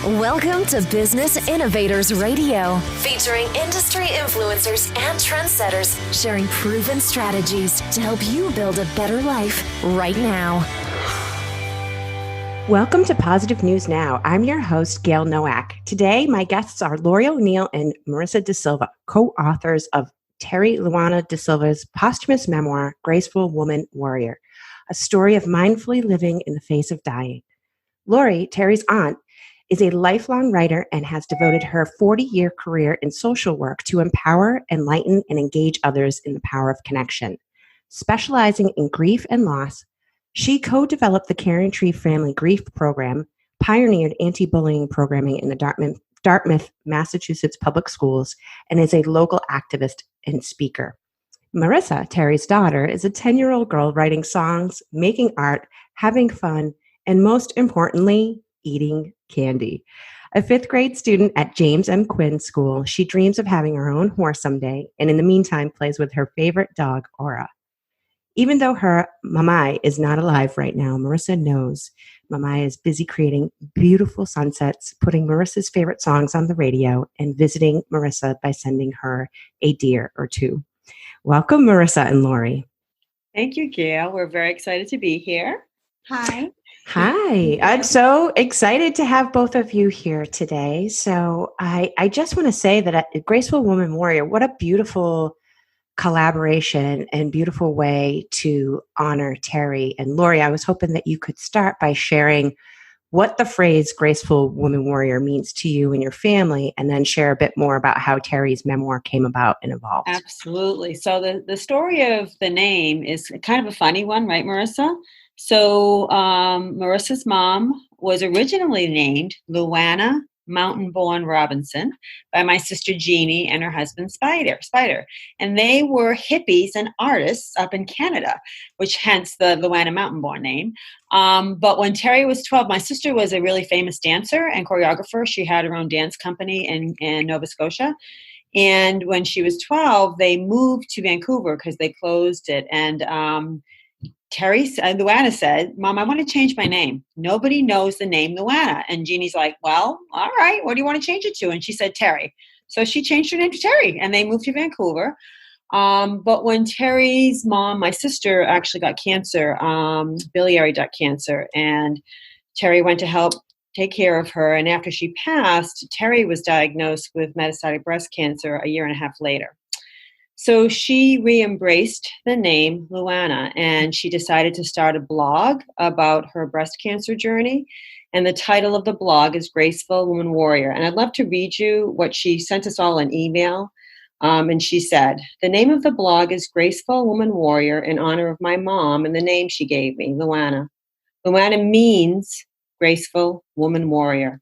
Welcome to Business Innovators Radio, featuring industry influencers and trendsetters sharing proven strategies to help you build a better life right now. Welcome to Positive News Now. I'm your host, Gail Nowak. Today, my guests are Laurie O'Neill and Marisa da Silva, co-authors of Terri Luanna da Silva's posthumous memoir, Graceful Woman Warrior, a story of mindfully living in the face of dying. Laurie, Terri's aunt, is a lifelong writer and has devoted her 40-year career in social work to empower, enlighten, and engage others in the power of connection. Specializing in grief and loss, she co-developed the Caring Tree Family Grief Program, pioneered anti-bullying programming in the Dartmouth, Massachusetts public schools, and is a local activist and speaker. Marisa, Terri's daughter, is a 10-year-old girl writing songs, making art, having fun, and most importantly, eating candy. A fifth grade student at James M. Quinn School, she dreams of having her own horse someday, and in the meantime plays with her favorite dog, Aura. Even though her Mamai is not alive right now, Marisa knows Mamai is busy creating beautiful sunsets, putting Marisa's favorite songs on the radio, and visiting Marisa by sending her a deer or two. Welcome, Marisa and Laurie. Thank you, Gail. We're very excited to be here. Hi. Hi. I'm so excited to have both of you here today. So I just want to say that Graceful Woman Warrior, what a beautiful collaboration and beautiful way to honor Terri. And Laurie, I was hoping that you could start by sharing what the phrase Graceful Woman Warrior means to you and your family, and then share a bit more about how Terri's memoir came about and evolved. Absolutely. So the story of the name is kind of a funny one, right, Marisa? So Marissa's mom was originally named Luanna Mountain-Born Robinson by my sister Jeannie and her husband Spider. And they were hippies and artists up in Canada, which hence the Luanna Mountain-Born name. But when Terri was 12, my sister was a really famous dancer and choreographer. She had her own dance company in Nova Scotia. And when she was 12, they moved to Vancouver because they closed it. And Luanna said, Mom, I want to change my name. Nobody knows the name Luanna. And Jeannie's like, well, all right, what do you want to change it to? And she said, Terri. So she changed her name to Terri, and they moved to Vancouver. But when Terri's mom, my sister, actually got cancer, biliary duct cancer, and Terri went to help take care of her. And after she passed, Terri was diagnosed with metastatic breast cancer a year and a half later. So she re-embraced the name Luanna, and she decided to start a blog about her breast cancer journey. And the title of the blog is Graceful Woman Warrior. And I'd love to read you what she sent us all an email. And she said, the name of the blog is Graceful Woman Warrior in honor of my mom and the name she gave me, Luanna. Luanna means Graceful Woman Warrior.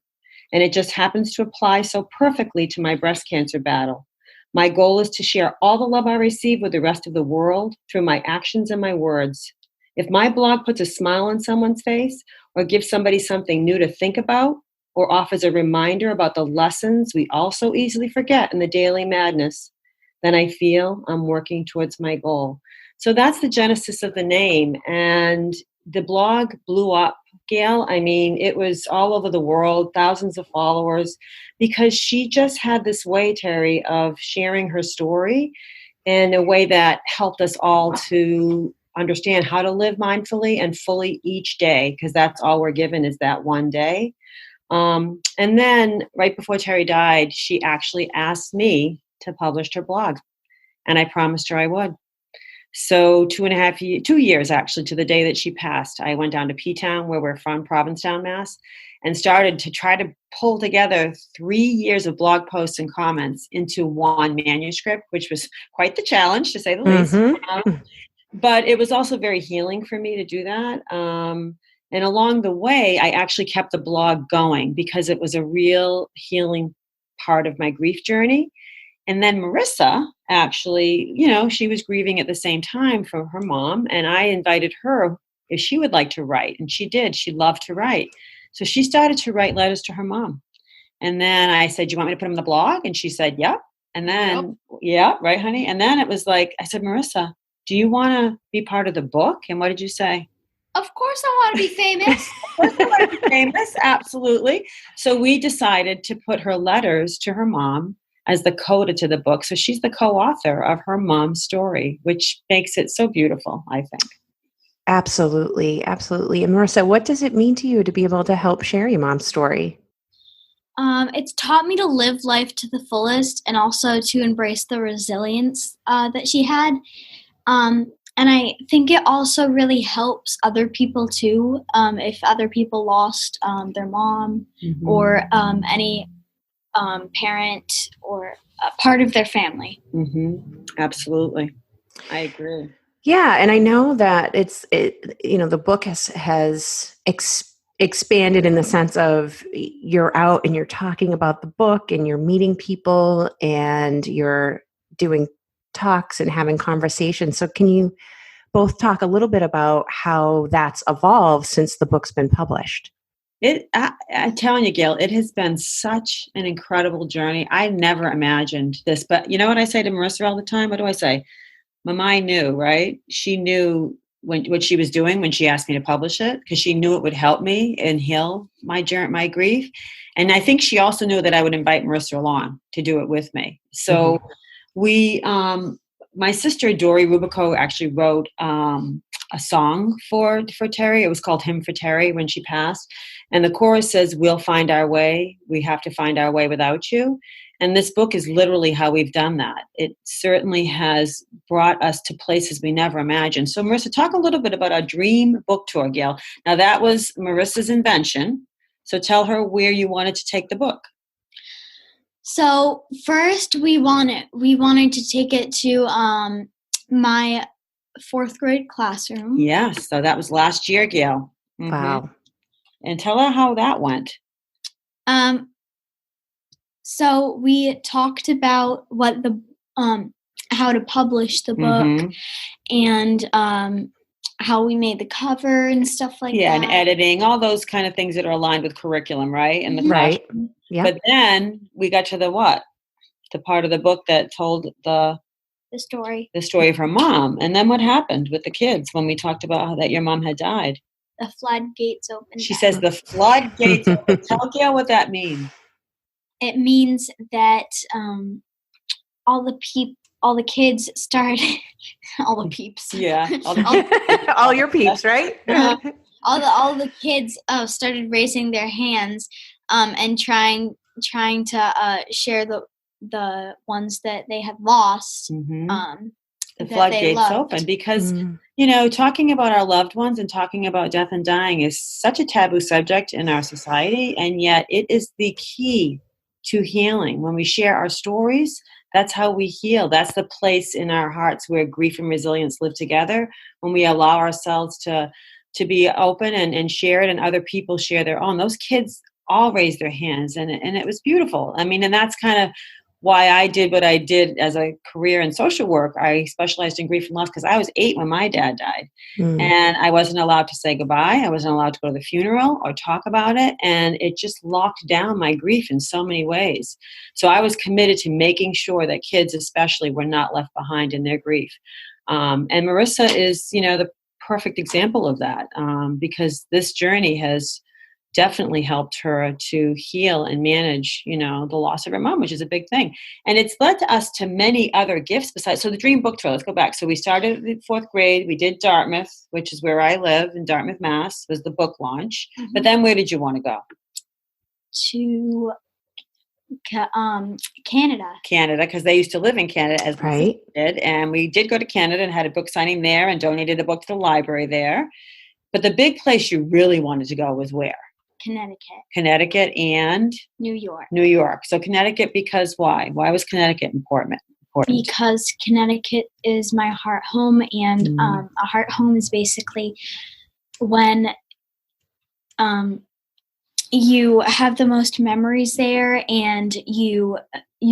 And it just happens to apply so perfectly to my breast cancer battle. My goal is to share all the love I receive with the rest of the world through my actions and my words. If my blog puts a smile on someone's face, or gives somebody something new to think about, or offers a reminder about the lessons we all so easily forget in the daily madness, then I feel I'm working towards my goal. So that's the genesis of the name. And the blog blew up, Gail. I mean, it was all over the world, thousands of followers, because she just had this way, Terri, of sharing her story in a way that helped us all to understand how to live mindfully and fully each day, because that's all we're given is that one day. And then right before Terri died, she actually asked me to publish her blog, and I promised her I would. So 2 years actually to the day that she passed, I went down to P-Town, where we're from, Provincetown, Mass, and started to try to pull together 3 years of blog posts and comments into one manuscript, which was quite the challenge, to say the least. But it was also very healing for me to do that. And along the way, I actually kept the blog going because it was a real healing part of my grief journey. And then Marisa, actually, she was grieving at the same time for her mom. And I invited her if she would like to write. And she did. She loved to write. So she started to write letters to her mom. And then I said, do you want me to put them in the blog? And she said, yep. And then, yeah, right, honey. And then it was like, I said, Marisa, do you want to be part of the book? And what did you say? Of course I want to be famous. Famous, absolutely. So we decided to put her letters to her mom as the coda to the book. So she's the co-author of her mom's story, which makes it so beautiful, I think. Absolutely. Absolutely. And Marisa, what does it mean to you to be able to help share your mom's story? It's taught me to live life to the fullest and also to embrace the resilience that she had. And I think it also really helps other people too, if other people lost their mom or any parent or part of their family. Absolutely. I agree. Yeah, and I know that the book has expanded in the sense of you're out and you're talking about the book and you're meeting people and you're doing talks and having conversations. So can you both talk a little bit about how that's evolved since the book's been published? I'm telling you, Gail, it has been such an incredible journey. I never imagined this, but you know what I say to Marisa all the time? What do I say? My mind knew, right? She knew what she was doing when she asked me to publish it, because she knew it would help me and heal my grief. And I think she also knew that I would invite Marisa along to do it with me. So we, my sister Dory Rubico actually wrote a song for Terri. It was called Hymn for Terri when she passed. And the chorus says, "We'll find our way. We have to find our way without you." And this book is literally how we've done that. It certainly has brought us to places we never imagined. So Marisa, talk a little bit about our dream book tour, Gail. Now that was Marisa's invention. So tell her where you wanted to take the book. So first we wanted to take it to my 4th grade classroom. Yes, so that was last year, Gail. Wow. And tell her how that went. So we talked about what how to publish the book and how we made the cover and stuff like that. Yeah, and editing, all those kind of things that are aligned with curriculum, right? And the classroom. Yeah. But then we got to the part of the book that told the story of her mom. And then what happened with the kids when we talked about how that your mom had died? The floodgates opened. She says the floodgates opened. Tell Gail what that means. It means that all the kids started, all the peeps. Yeah. All your peeps, right? All the kids started raising their hands and trying to share the ones that they had lost. The floodgates open because, talking about our loved ones and talking about death and dying is such a taboo subject in our society. And yet it is the key to healing. When we share our stories, that's how we heal. That's the place in our hearts where grief and resilience live together. When we allow ourselves to be open and share it, and other people share their own. Those kids all raised their hands, and it was beautiful. I mean, and that's kind of why I did what I did as a career in social work. I specialized in grief and loss because I was 8 when my dad died. And I wasn't allowed to say goodbye. I wasn't allowed to go to the funeral or talk about it. And it just locked down my grief in so many ways. So I was committed to making sure that kids especially were not left behind in their grief. And Marisa is, the perfect example of that, because this journey has definitely helped her to heal and manage, the loss of her mom, which is a big thing. And it's led to us to many other gifts besides. So the Dream Book Tour, let's go back. So we started in 4th grade. We did Dartmouth, which is where I live, in Dartmouth, Mass, was the book launch. But then where did you want to go? To Canada, because they used to live in Canada as right. we did. And we did go to Canada and had a book signing there and donated a book to the library there. But the big place you really wanted to go was where? Connecticut and New York. So Connecticut, because why? Why was Connecticut important? Because Connecticut is my heart home, and a heart home is basically when you have the most memories there, and you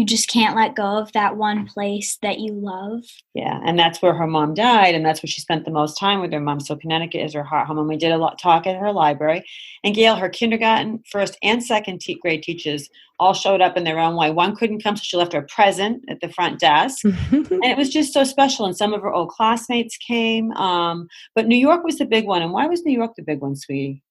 just can't let go of that one place that you love. Yeah, and that's where her mom died, and that's where she spent the most time with her mom. So Connecticut is her heart home, and we did a lot talk at her library. And Gail, her kindergarten, first and second grade teachers all showed up in their own way. One couldn't come, so she left her a present at the front desk, and it was just so special. And some of her old classmates came, but New York was the big one. And why was New York the big one, sweetie?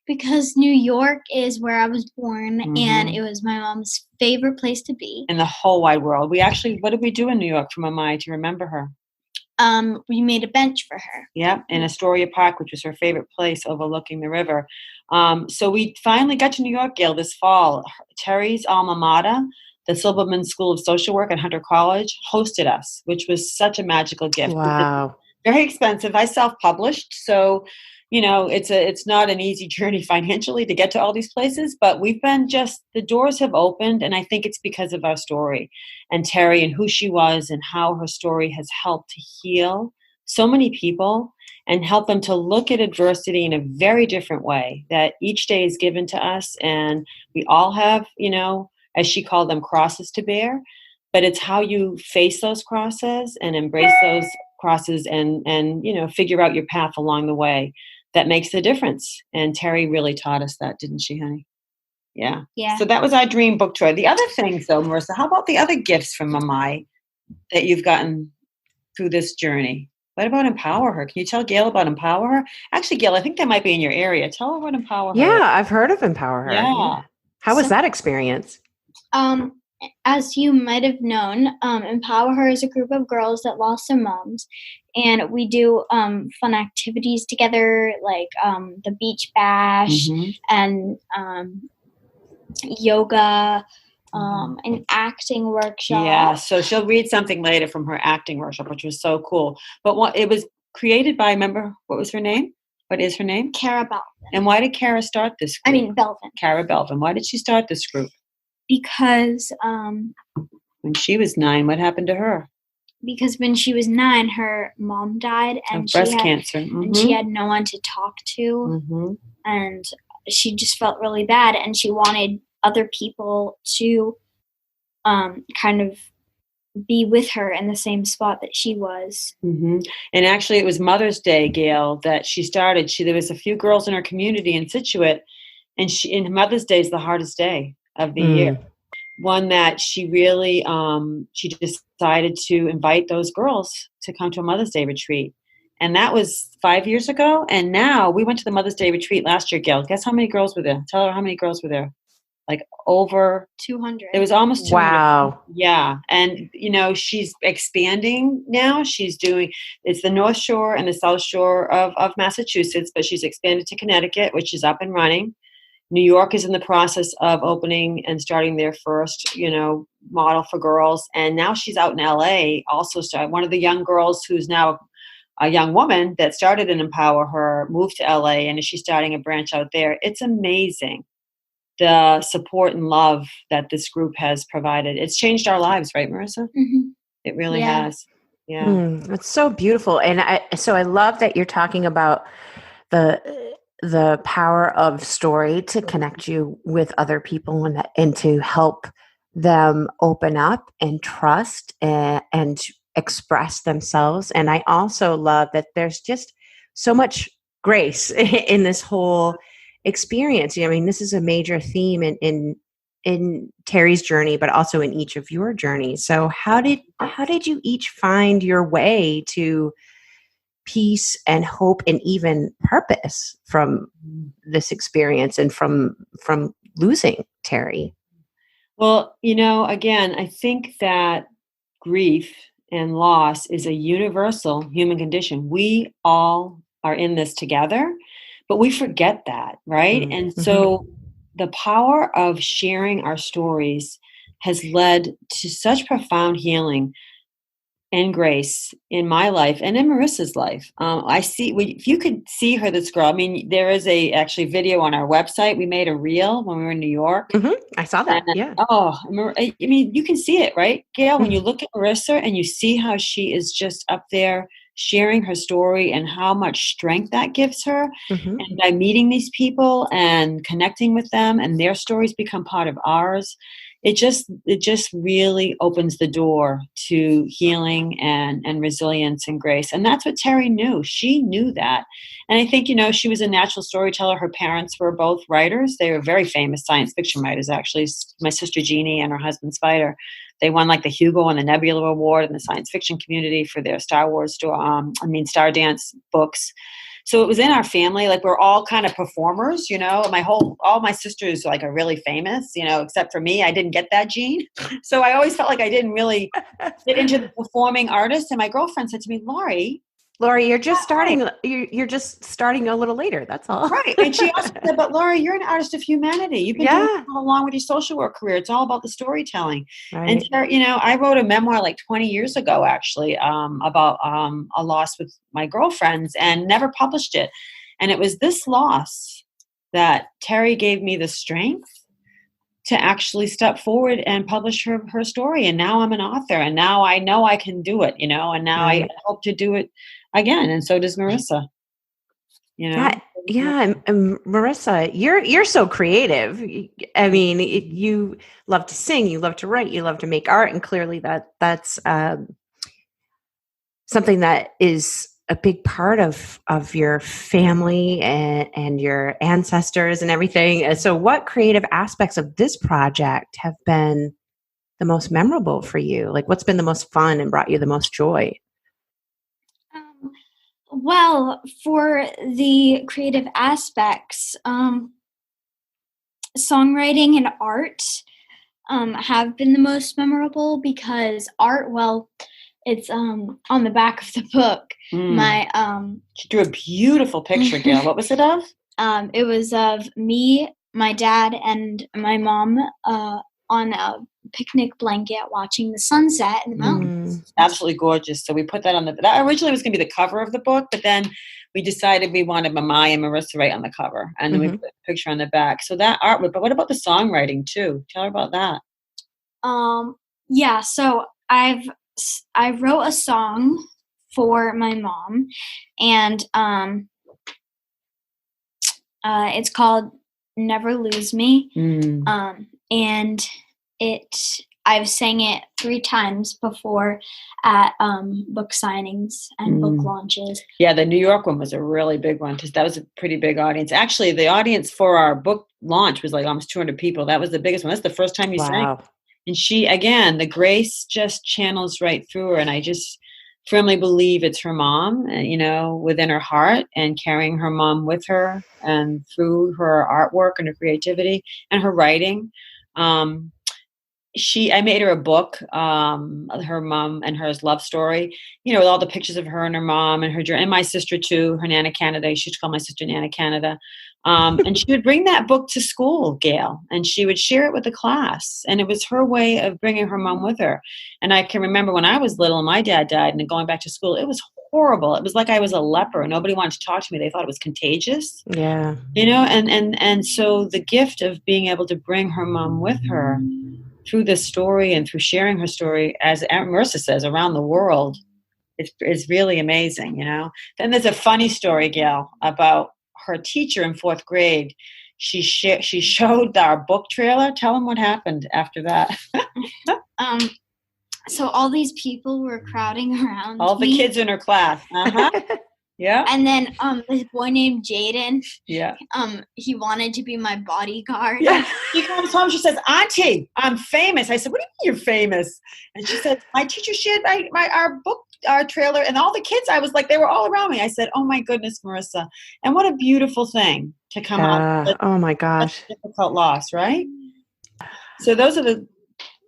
Because New York is where I was born, and it was my mom's favorite place to be. In the whole wide world. What did we do in New York for Mama to remember her? We made a bench for her. Yeah, in Astoria Park, which was her favorite place overlooking the river. So we finally got to New York, Gail, this fall. Terri's alma mater, the Silberman School of Social Work at Hunter College, hosted us, which was such a magical gift. Wow. Very expensive. I self-published, so it's not an easy journey financially to get to all these places, but the doors have opened, and I think it's because of our story and Terri and who she was and how her story has helped to heal so many people and help them to look at adversity in a very different way, that each day is given to us, and we all have, as she called them, crosses to bear, but it's how you face those crosses and embrace those crosses and figure out your path along the way that makes the difference. And Terri really taught us that, didn't she, honey? Yeah. Yeah. So that was our dream book tour. The other things, though, Marisa, how about the other gifts from Mamai that you've gotten through this journey? What about Empower Her? Can you tell Gail about Empower Her? Actually, Gail, I think that might be in your area. Tell her what Empower Her is. Yeah, I've heard of Empower Her. Yeah. How was that experience? As you might have known, Empower Her is a group of girls that lost their moms, and we do fun activities together, like the beach bash and yoga, an acting workshop. Yeah, so she'll read something later from her acting workshop, which was so cool. But it was created by, remember, what was her name? What is her name? Cara Belvin. And why did Cara start this group? Belvin. Cara Belvin. Why did she start this group? Because when she was 9, what happened to her? Because when she was 9, her mom died, and breast cancer. And she had no one to talk to, and she just felt really bad, and she wanted other people to kind of be with her in the same spot that she was. And actually, it was Mother's Day, Gail, that she started. There was a few girls in her community in Scituate, and Mother's Day is the hardest day of the year. One that she really, she decided to invite those girls to come to a Mother's Day retreat. And that was 5 years ago. And now we went to the Mother's Day retreat last year, Gail. Guess how many girls were there? Tell her how many girls were there. Like over 200. It was almost 200. Wow. Yeah. And, she's expanding now. It's the North Shore and the South Shore of Massachusetts, but she's expanded to Connecticut, which is up and running. New York is in the process of opening and starting their first, model for girls. And now she's out in LA also one of the young girls who's now a young woman that started in Empower Her, moved to LA, and she's starting a branch out there. It's amazing the support and love that this group has provided. It's changed our lives, right, Marisa? It really has. Yeah. It's so beautiful. And I love that you're talking about the power of story to connect you with other people and to help them open up and trust and express themselves. And I also love that there's just so much grace in this whole experience. This is a major theme in Terri's journey, but also in each of your journeys. So how did you each find your way to peace and hope and even purpose from this experience and from losing Terri? Well, again, I think that grief and loss is a universal human condition. We all are in this together, but we forget that, right? And so the power of sharing our stories has led to such profound healing and grace in my life and in Marisa's life. If you could see her, this girl, there is actually video on our website. We made a reel when we were in New York. I saw that. Yeah. You can see it, right, Gail? When you look at Marisa and you see how she is just up there sharing her story and how much strength that gives her. Mm-hmm. And by meeting these people and connecting with them and their stories become part of ours, it just really opens the door to healing and resilience and grace. And that's what Terri knew. She knew that. And I think, she was a natural storyteller. Her parents were both writers. They were very famous science fiction writers, actually. My sister Jeannie and her husband Spider, they won like the Hugo and the Nebula Award in the science fiction community for their Stardance books. So it was in our family, like we're all kind of performers, all my sisters like are really famous, except for me, I didn't get that gene. So I always felt like I didn't really get into the performing artist. And my girlfriend said to me, Laurie, you're just starting. You're just starting a little later. That's all. Right. And she also said, but Laurie, you're an artist of humanity. You've been doing it all along with your social work career. It's all about the storytelling. Right. And, I wrote a memoir like 20 years ago, actually, about a loss with my girlfriends and never published it. And it was this loss that Terri gave me the strength to actually step forward and publish her story. And now I'm an author, and now I know I can do it, and now I hope to do it again. And so does Marisa, Yeah. And Marisa, you're so creative. I mean, you love to sing, you love to write, you love to make art. And clearly that's something that is a big part of your family and your ancestors and everything. So what creative aspects of this project have been the most memorable for you? Like, what's been the most fun and brought you the most joy? Well, for the creative aspects, songwriting and art have been the most memorable because art, it's on the back of the book. She drew a beautiful picture, Gail. What was it of? It was of me, my dad, and my mom on a picnic blanket watching the sunset in the mountains. Absolutely gorgeous. So we put that that originally was going to be the cover of the book, but then we decided we wanted Mama and Marisa right on the cover, and then we put a picture on the back. So that artwork. But what about the songwriting too? Tell her about that. So I wrote a song for my mom, and it's called "Never Lose Me," and I've sang it 3 times before at book signings and book launches. Yeah, the New York one was a really big one because that was a pretty big audience. Actually, the audience for our book launch was like almost 200 people. That was the biggest one. That's the first time you sang. And she, again, the grace just channels right through her. And I just firmly believe it's her mom, within her heart, and carrying her mom with her and through her artwork and her creativity and her writing. I made her a book, her mom and her love story, with all the pictures of her and her mom and my sister too, her Nana Canada. She used to call my sister Nana Canada. And she would bring that book to school, Gail, and she would share it with the class. And it was her way of bringing her mom with her. And I can remember when I was little and my dad died and going back to school, it was horrible. It was like I was a leper. Nobody wanted to talk to me. They thought it was contagious. Yeah. And so the gift of being able to bring her mom with her through this story and through sharing her story, as Marisa says, around the world, is really amazing, Then there's a funny story, Gail, about her teacher in 4th grade. She showed our book trailer. Tell them what happened after that. So all these people were crowding around all the kids in her class. Yeah. And then this boy named Jaden. Yeah. He wanted to be my bodyguard. Yeah. She comes home. She says, "Auntie, I'm famous." I said, "What do you mean you're famous?" And she said, "My teacher shared our book, our trailer, and all the kids." I was like, they were all around me. I said, "Oh my goodness, Marisa!" And what a beautiful thing to come out. Oh my gosh, difficult loss, right? So those are the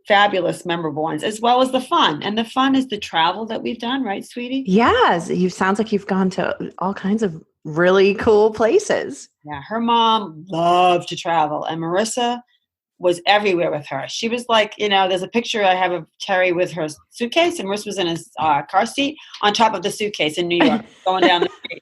fabulous, memorable ones, as well as the fun. And the fun is the travel that we've done, right, sweetie? Yes. Sounds like you've gone to all kinds of really cool places. Yeah. Her mom loved to travel, and Marisa was everywhere with her. She was like, there's a picture I have of Terri with her suitcase, and Marisa was in his car seat on top of the suitcase in New York, going down the street.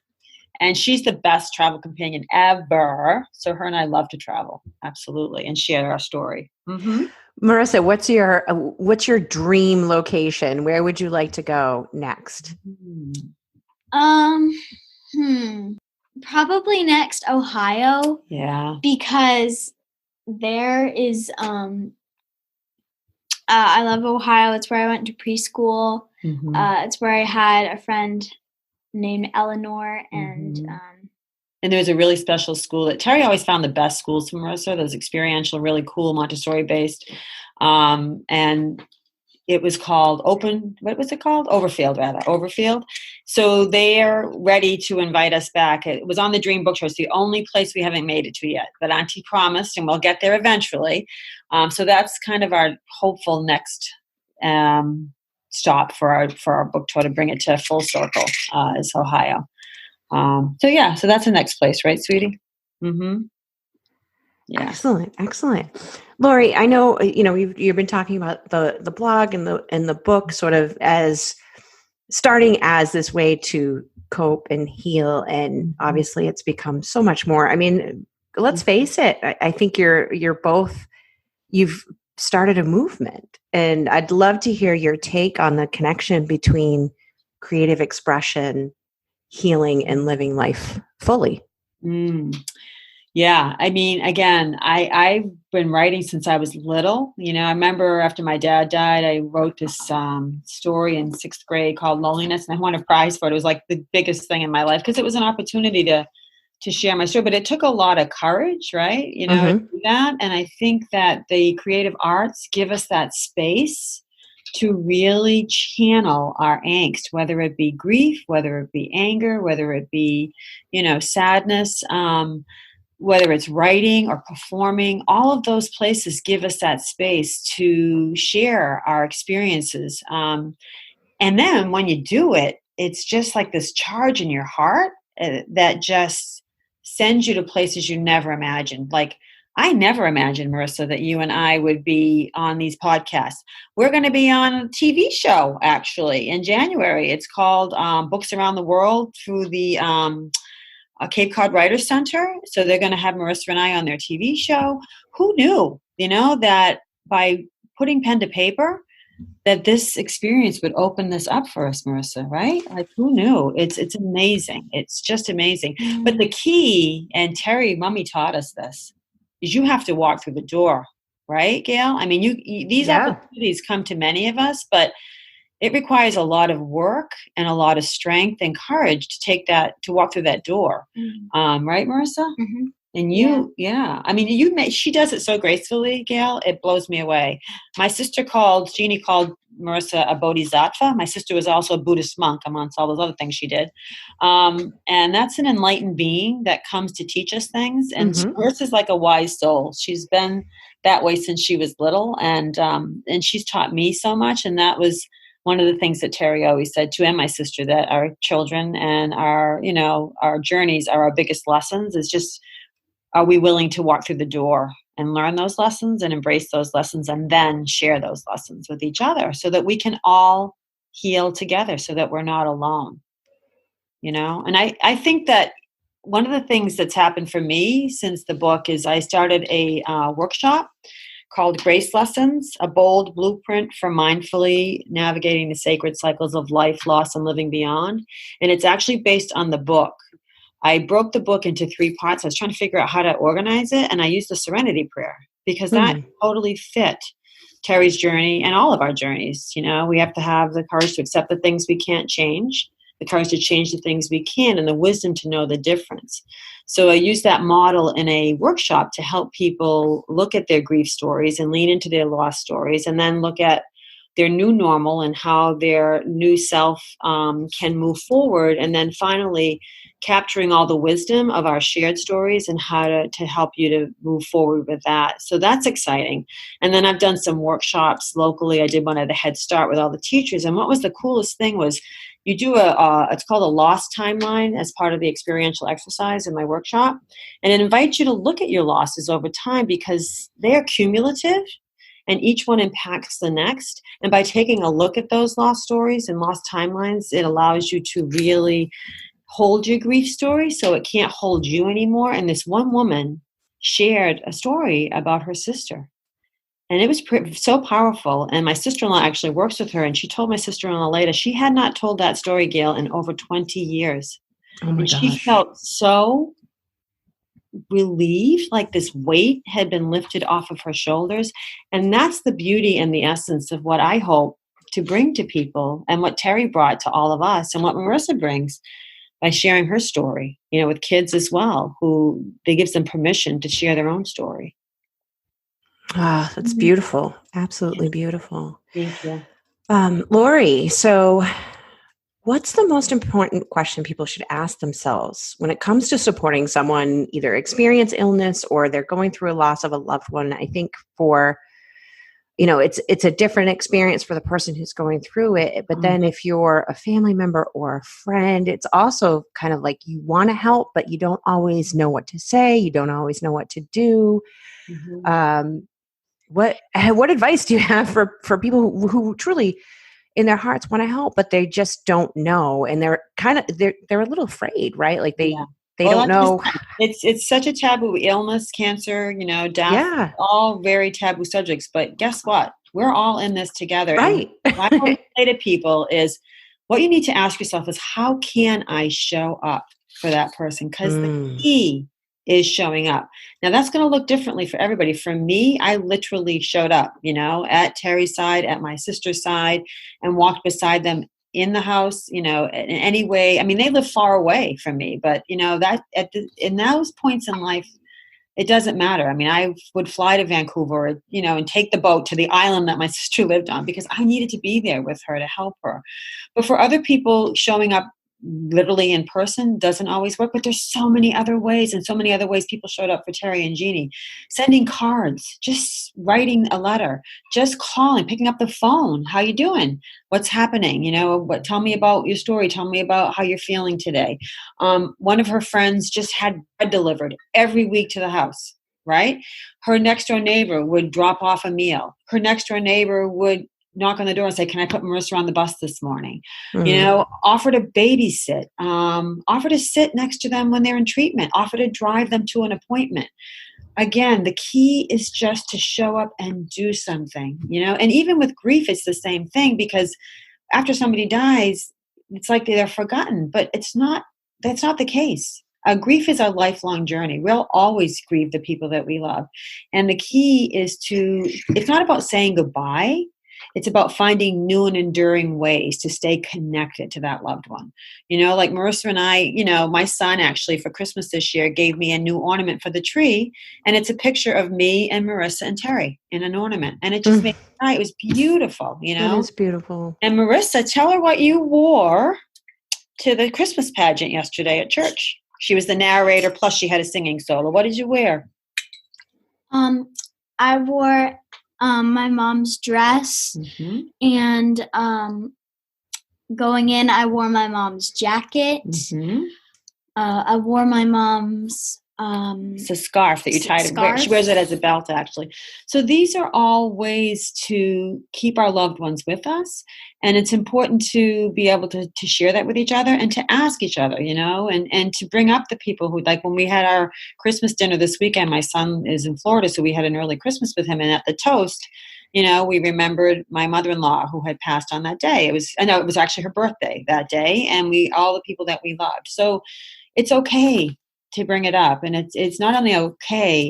And she's the best travel companion ever. So her and I love to travel. Absolutely. And share our story. Mm-hmm. Marisa, what's your dream location? Where would you like to go next? Um, Probably next Ohio. Yeah. Because there is I love Ohio. It's where I went to preschool. Mm-hmm. It's where I had a friend named Eleanor, and and there's a really special school that Terri always found the best schools for Marisa. Those experiential, really cool Montessori based, and it was called what was it called? Overfield. So they're ready to invite us back. It was on the Dream Book Tour. It's the only place we haven't made it to yet, but Auntie promised, and we'll get there eventually. So that's kind of our hopeful next stop for our book tour to bring it to full circle is Ohio. So that's the next place, right, sweetie? Mm-hmm. Yeah. Excellent. Laurie, I know, you've been talking about the blog and the book sort of as starting as this way to cope and heal. And obviously it's become so much more. I mean, let's face it. I think you've started a movement, and I'd love to hear your take on the connection between creative expression, healing, and living life fully. Yeah. I mean, again, I've been writing since I was little. I remember after my dad died, I wrote this story in 6th grade called Loneliness, and I won a prize for it. It was like the biggest thing in my life because it was an opportunity to share my story, but it took a lot of courage, right? To do that. And I think that the creative arts give us that space to really channel our angst, whether it be grief, whether it be anger, whether it be, sadness, whether it's writing or performing. All of those places give us that space to share our experiences. And then when you do it, it's just like this charge in your heart that just sends you to places you never imagined. Like, I never imagined, Marisa, that you and I would be on these podcasts. We're going to be on a TV show, actually, in January. It's called Books Around the World through the Cape Cod Writers Center. So they're going to have Marisa and I on their TV show. Who knew, that by putting pen to paper, that this experience would open this up for us, Marisa, right? Like, who knew? It's amazing. It's just amazing. But the key, and Terri, Mummy taught us this, is you have to walk through the door, right, Gail? I mean, these opportunities come to many of us, but it requires a lot of work and a lot of strength and courage to walk through that door. Right, Marisa? Mm-hmm. And I mean, she does it so gracefully, Gail. It blows me away. My sister Jeannie called Marisa a bodhisattva. My sister was also a Buddhist monk, amongst all those other things she did. And that's an enlightened being that comes to teach us things. And Marisa's like a wise soul. She's been that way since she was little. And she's taught me so much. And that was one of the things that Terri always said to, and my sister, that our children and our journeys are our biggest lessons. Is just, are we willing to walk through the door and learn those lessons and embrace those lessons and then share those lessons with each other so that we can all heal together, so that we're not alone, And I think that one of the things that's happened for me since the book is I started a workshop called Grace Lessons, a bold blueprint for mindfully navigating the sacred cycles of life, loss, and living beyond. And it's actually based on the book. I broke the book into 3 parts. I was trying to figure out how to organize it, and I used the Serenity Prayer because that totally fit Terri's journey and all of our journeys. We have to have the courage to accept the things we can't change, the courage to change the things we can, and the wisdom to know the difference. So I used that model in a workshop to help people look at their grief stories and lean into their loss stories, and then look at their new normal and how their new self can move forward, and then finally capturing all the wisdom of our shared stories and how to help you to move forward with that. So that's exciting. And then I've done some workshops locally. I did one at a Head Start with all the teachers. And what was the coolest thing was you do it's called a loss timeline as part of the experiential exercise in my workshop. And it invites you to look at your losses over time because they are cumulative and each one impacts the next. And by taking a look at those loss stories and loss timelines, it allows you to really hold your grief story so it can't hold you anymore. And this one woman shared a story about her sister. And it was so powerful. And my sister-in-law actually works with her, and she told my sister-in-law later she had not told that story, Gail, in over 20 years. Oh my And she gosh. felt so relieved, like this weight had been lifted off of her shoulders. And that's the beauty and the essence of what I hope to bring to people, and what Terri brought to all of us, and what Marisa brings by sharing her story, with kids as well, who they gives them permission to share their own story. Ah, that's beautiful. Absolutely beautiful. Thank you. Laurie, so what's the most important question people should ask themselves when it comes to supporting someone either experience illness or they're going through a loss of a loved one? I think for, it's a different experience for the person who's going through it. But then if you're a family member or a friend, it's also kind of like you want to help, but you don't always know what to say. You don't always know what to do. What advice do you have for people who truly in their hearts want to help, but they just don't know, and they're a little afraid, right? Like they don't know. It's such a taboo. Illness, cancer, death, all very taboo subjects. But guess what? We're all in this together. Right. And what I want to say to people is, what you need to ask yourself is, how can I show up for that person? Because the key is showing up. Now that's going to look differently for everybody. For me, I literally showed up, at Terri's side, at my sister's side, and walked beside them in the house, in any way. I mean, they live far away from me, but that in those points in life, it doesn't matter. I mean, I would fly to Vancouver, and take the boat to the island that my sister lived on, because I needed to be there with her to help her. But for other people, showing up literally in person doesn't always work, but there's so many other ways, and so many other ways people showed up for Terri and Jeannie. Sending cards, just writing a letter, just calling, picking up the phone. How you doing? What's happening? Tell me about your story. Tell me about how you're feeling today. One of her friends just had bread delivered every week to the house, right? Her next door neighbor would drop off a meal. Her next door neighbor would knock on the door and say, can I put Marisa on the bus this morning? Offer to babysit, offer to sit next to them when they're in treatment, offer to drive them to an appointment. Again, the key is just to show up and do something, and even with grief, it's the same thing, because after somebody dies, it's like they're forgotten, but that's not the case. Grief is a lifelong journey. We'll always grieve the people that we love. And the key is it's not about saying goodbye. It's about finding new and enduring ways to stay connected to that loved one. Like Marisa and I, my son actually for Christmas this year gave me a new ornament for the tree. And it's a picture of me and Marisa and Terri in an ornament. And it just made me cry. It was beautiful, It is beautiful. And Marisa, tell her what you wore to the Christmas pageant yesterday at church. She was the narrator, plus she had a singing solo. What did you wear? I wore my mom's dress, and going in, I wore my mom's jacket. I wore my mom's it's a scarf that you tied. She wears it as a belt, actually. So these are all ways to keep our loved ones with us, and it's important to be able to share that with each other and to ask each other, and to bring up the people who, like when we had our Christmas dinner this weekend. My son is in Florida, so we had an early Christmas with him, and at the toast, we remembered my mother-in-law who had passed on that day. It was actually her birthday that day, and all the people that we loved. So it's okay to bring it up, and it's not only okay,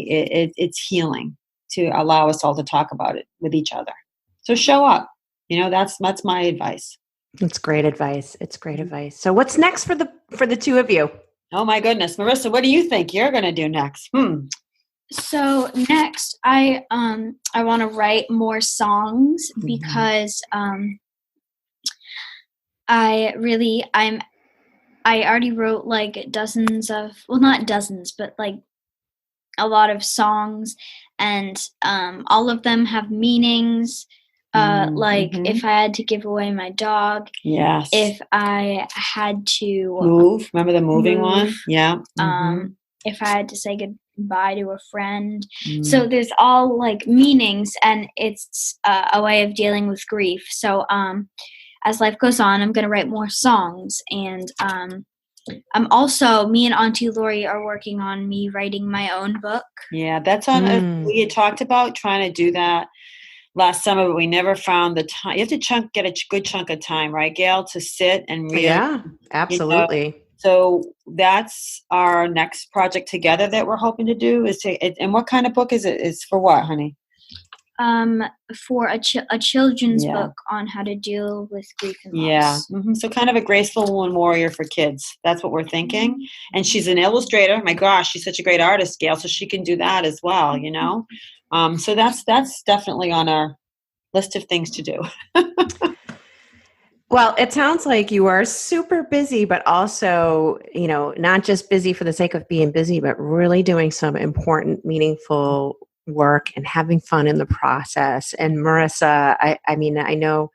it's healing to allow us all to talk about it with each other. So show up. That's my advice. It's great advice. It's great advice. So what's next for the two of you? Oh my goodness, Marisa, what do you think you're going to do next? So next, I want to write more songs, because I already wrote like dozens of, well, not dozens, but like a lot of songs, and all of them have meanings. If I had to give away my dog, yes. If I had to move, remember the moving one? Yeah. If I had to say goodbye to a friend. So there's all like meanings, and it's a way of dealing with grief. So as life goes on, I'm going to write more songs. And I'm also, me and Auntie Laurie are working on me writing my own book. Yeah, that's on. We had talked about trying to do that last summer, but we never found the time. You have to get a good chunk of time, right, Gail, to sit and read. Yeah, absolutely. So that's our next project together that we're hoping to do. And what kind of book is it? It's for what, honey? For a children's book on how to deal with grief and loss. Yeah. Mm-hmm. So kind of a Graceful Woman Warrior for kids. That's what we're thinking. And she's an illustrator. My gosh, she's such a great artist, Gail. So she can do that as well, So that's definitely on our list of things to do. Well, it sounds like you are super busy, but also, not just busy for the sake of being busy, but really doing some important, meaningful work and having fun in the process. And Marisa, I know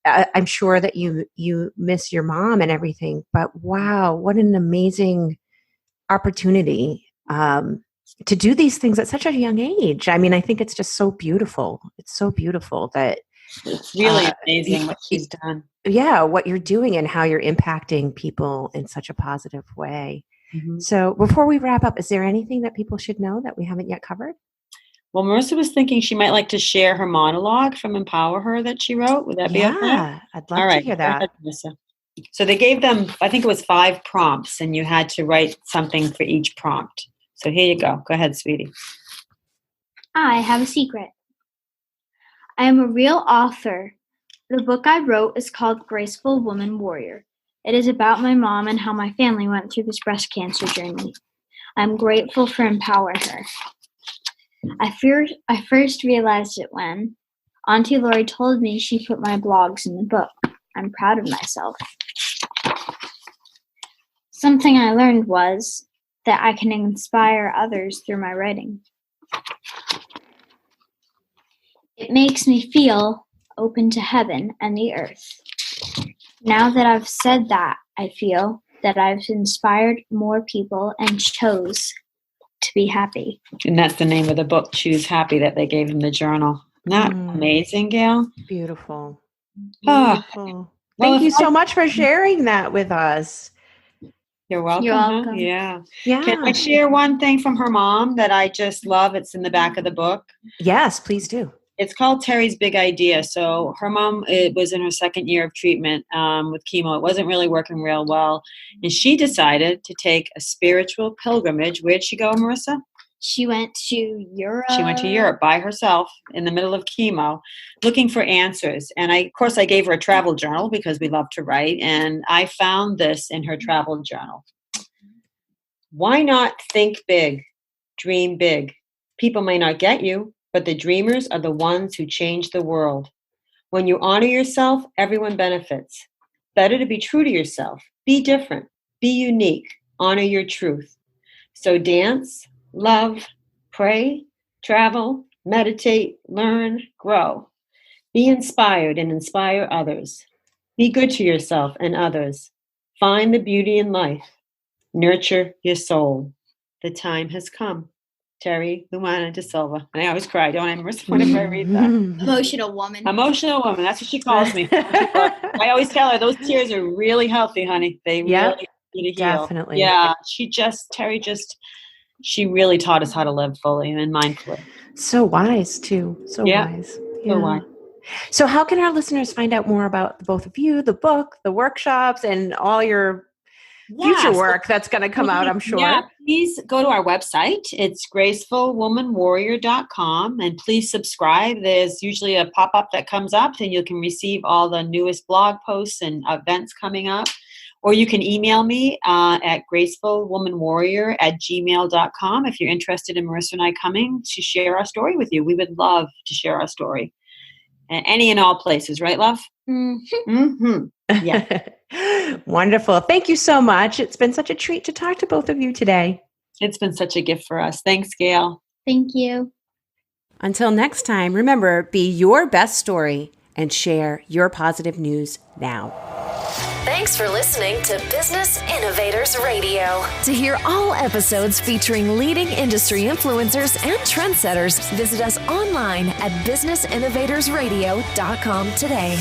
I'm sure that you miss your mom and everything, but wow, what an amazing opportunity to do these things at such a young age. I mean, I think it's just so beautiful. It's so beautiful that it's really amazing what she's done. Yeah, what you're doing and how you're impacting people in such a positive way. Mm-hmm. So before we wrap up, is there anything that people should know that we haven't yet covered? Well, Marisa was thinking she might like to share her monologue from Empower Her that she wrote. Would that be okay? Yeah, I'd love to hear that. Ahead, Marisa. So they gave them, I think it was 5 prompts, and you had to write something for each prompt. So here you go. Go ahead, sweetie. I have a secret. I am a real author. The book I wrote is called Graceful Woman Warrior. It is about my mom and how my family went through this breast cancer journey. I'm grateful for Empower Her. I first realized it when Auntie Laurie told me she put my blogs in the book. I'm proud of myself. Something I learned was that I can inspire others through my writing. It makes me feel open to heaven and the earth. Now that I've said that, I feel that I've inspired more people and chose to be happy. And that's the name of the book, Choose Happy, that they gave him the journal. Isn't that amazing, Gail? Beautiful. Beautiful. Thank you so much for sharing that with us. You're welcome. You're welcome. Yeah. Can I share one thing from her mom that I just love? It's in the back of the book. Yes, please do. It's called Terry's Big Idea. So her mom was in her second year of treatment with chemo. It wasn't really working real well. And she decided to take a spiritual pilgrimage. Where'd she go, Marisa? She went to Europe. She went to Europe by herself in the middle of chemo, looking for answers. And of course, I gave her a travel journal because we love to write. And I found this in her travel journal. Why not think big, dream big? People may not get you, but the dreamers are the ones who change the world. When you honor yourself, everyone benefits. Better to be true to yourself. Be different. Be unique. Honor your truth. So dance, love, pray, travel, meditate, learn, grow. Be inspired and inspire others. Be good to yourself and others. Find the beauty in life. Nurture your soul. The time has come. Terri Luanna da Silva. And I always cry, don't I, Marisa, whenever I read that? Emotional woman. Emotional woman. That's what she calls me. I always tell her those tears are really healthy, honey. They really need to heal. Definitely. Yeah. She really taught us how to live fully and mindfully. So wise, too. So wise. Yeah. So wise. So how can our listeners find out more about both of you, the book, the workshops, and all your future work that's going to come out, I'm sure? Yeah, please go to our website. It's gracefulwomanwarrior.com, and please subscribe. There's usually a pop-up that comes up, and you can receive all the newest blog posts and events coming up. Or you can email me at gracefulwomanwarrior@gmail.com if you're interested in Marisa and I coming to share our story with you. We would love to share our story. And any and all places, right, love? Mm-hmm. Mm-hmm. Yeah. Wonderful. Thank you so much. It's been such a treat to talk to both of you today. It's been such a gift for us. Thanks, Gail. Thank you. Until next time, remember, be your best story and share your positive news now. Thanks for listening to Business Innovators Radio. To hear all episodes featuring leading industry influencers and trendsetters, visit us online at businessinnovatorsradio.com today.